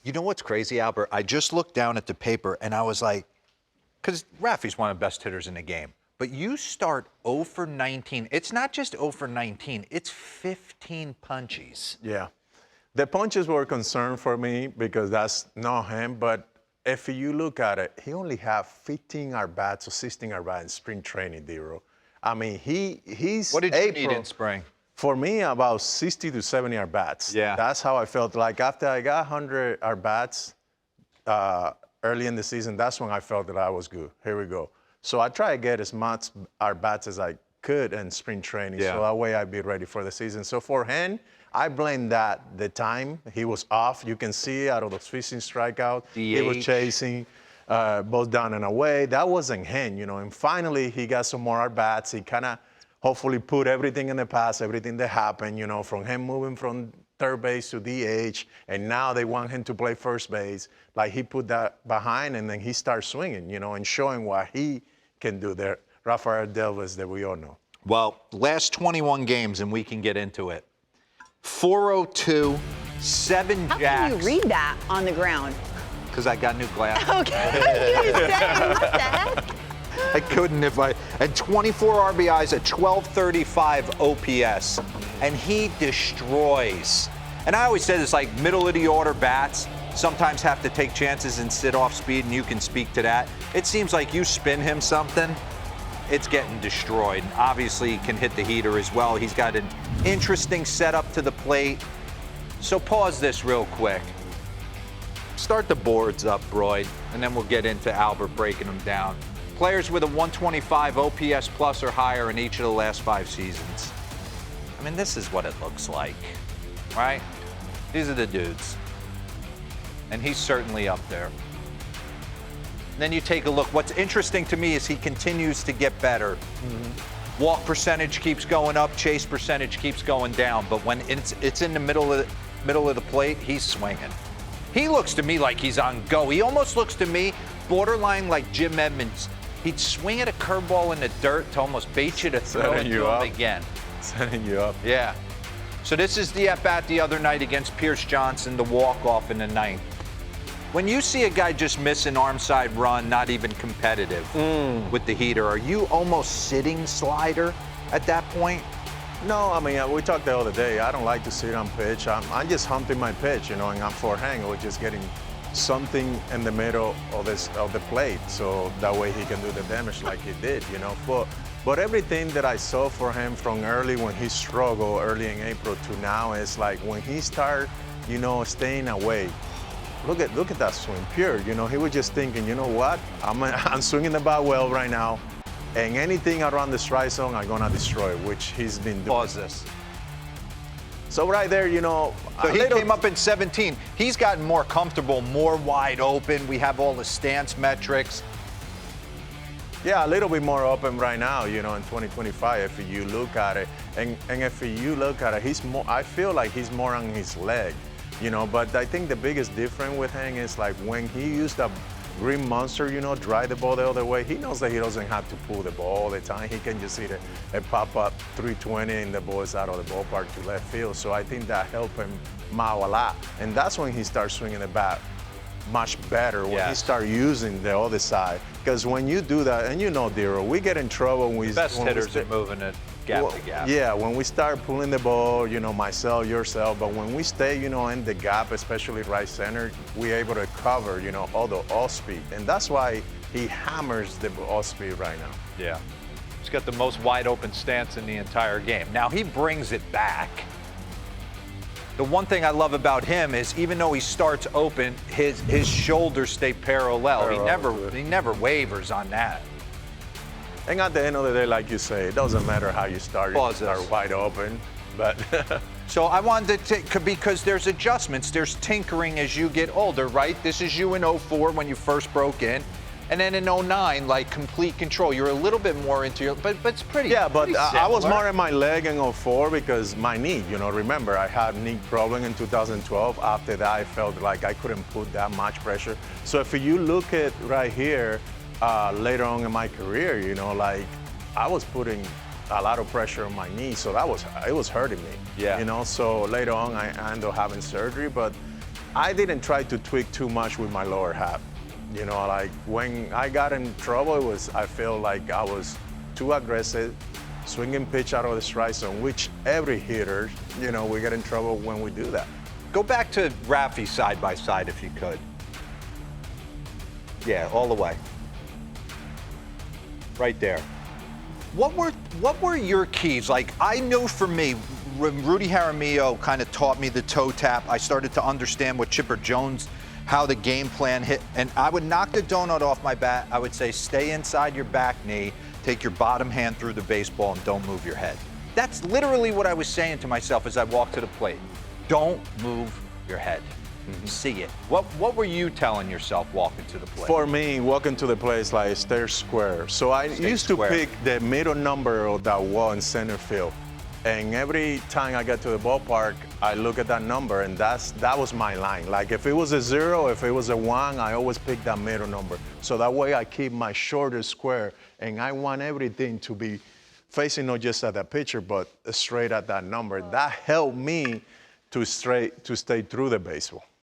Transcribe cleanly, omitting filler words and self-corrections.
You know what's crazy, Albert? I just looked down at the paper and I was like, because Rafi's one of the best hitters in the game. But you start 0 for 19. It's not just 0 for 19. It's 15 punchies. Yeah. The punches were a concern for me because that's not him. But if you look at it, he only had 15 at-bats or 16 at-bats in spring training, Dero. I mean, he's What did you need in spring? For me, about 60 to 70 at-bats. Yeah. That's how I felt. Like after I got 100 at-bats early in the season, that's when I felt that I was good. Here we go. So I try to get as much at-bats as I could in spring training, so that way I'd be ready for the season. So for him, I blame that the time he was off. You can see out of those 15 strikeouts, he was chasing both down and away. That wasn't him, you know. And finally, he got some more at-bats. He kind of hopefully put everything in the past, everything that happened, you know, from him moving from third base to DH, and now they want him to play first base. Like, he put that behind, and then he starts swinging, you know, and showing what he can do there. Rafael Devers that we all know. Well, last 21 games, and we can get into it. 402, 7 jacks. How can you read that on the ground? Because I got new glasses. Okay. You said, what the heck? I couldn't if I. And 24 RBIs at 1235 OPS. And he destroys. And I always say this, like, middle of the order bats sometimes have to take chances and sit off speed, and you can speak to that. It seems like you spin him something, it's getting destroyed. And obviously, he can hit the heater as well. He's got an interesting setup to the plate. So pause this real quick. Start the boards up, Broyd, and then we'll get into Albert breaking them down. Players with a 125 OPS plus or higher in each of the last 5 seasons. I mean, this is what it looks like, right? These are the dudes. And he's certainly up there. And then you take a look. What's interesting to me is he continues to get better. Mm-hmm. Walk percentage keeps going up, chase percentage keeps going down. But when it's in the middle of the plate, he's swinging. He looks to me like he's on go. He almost looks to me borderline like Jim Edmonds. He'd swing at a curveball in the dirt to almost bait you to throw it to him again. Setting you up. Yeah. So this is the at-bat the other night against Pierce Johnson, the walk-off in the 9th. When you see a guy just miss an arm side run, not even competitive with the heater, are you almost sitting slider at that point? No, I mean, we talked the other day. I don't like to sit on pitch. I'm just humping my pitch, you know, and I'm forehand or just getting something in the middle of the plate, so that way he can do the damage like he did, you know. But everything that I saw for him from early when he struggled early in April to now is like when he started, you know, staying away. Look at that swing, pure. You know, he was just thinking, you know what? I'm swinging the bat well right now, and anything around the strike zone, I'm gonna destroy, which he's been doing. Pause this. So right there, you know. So he came up in 17. He's gotten more comfortable, more wide open. We have all the stance metrics. Yeah, a little bit more open right now, you know, in 2025, if you look at it. And if you look at it, I feel like he's more on his leg, you know. But I think the biggest difference with him is like when he used a green monster, you know, drive the ball the other way, he knows that he doesn't have to pull the ball all the time. He can just hit a pop-up 320 and the ball is out of the ballpark to left field. So I think that helped him out a lot. And that's when he starts swinging the bat much better, when he starts using the other side. Because when you do that, and you know, Dero, we get in trouble when best hitters are moving it gap to gap. Yeah, when we start pulling the ball, you know, myself, yourself, but when we stay, you know, in the gap, especially right center, we're able to cover, you know, all the off-speed. And that's why he hammers the off-speed right now. Yeah. He's got the most wide open stance in the entire game. Now, he brings it back. The one thing I love about him is even though he starts open, his shoulders stay parallel. He never wavers on that. And at the end of the day, like you say, it doesn't matter how you start. You start wide open, but. So I wanted to, because there's adjustments, there's tinkering as you get older, right? This is you in 04 when you first broke in. And then in 09, like complete control. You're a little bit more into your, but it's pretty. Yeah, but pretty I was more in my leg in 04 because my knee, you know, remember I had knee problem in 2012. After that, I felt like I couldn't put that much pressure. So if you look at right here, later on in my career, you know, like I was putting a lot of pressure on my knee, so it was hurting me. Yeah. You know, so later on I ended up having surgery, but I didn't try to tweak too much with my lower half. You know, like when I got in trouble, I feel like I was too aggressive, swinging pitch out of the strike zone, which every hitter, you know, we get in trouble when we do that. Go back to Rafi side by side if you could. Yeah, all the way. Right there. What were your keys? Like, I know for me, when Rudy Jaramillo kind of taught me the toe tap, I started to understand what Chipper Jones, how the game plan hit. And I would knock the donut off my bat. I would say, stay inside your back knee, take your bottom hand through the baseball, and don't move your head. That's literally what I was saying to myself as I walked to the plate. Don't move your head. See it. What were you telling yourself walking to the plate? For me, walking to the plate is like stay square. So I used to pick the middle number of that wall in center field. And every time I get to the ballpark, I look at that number, and that was my line. Like if it was a 0, if it was a 1, I always pick that middle number. So that way I keep my shoulder square, and I want everything to be facing not just at that pitcher, but straight at that number. That helped me to stay through the baseball.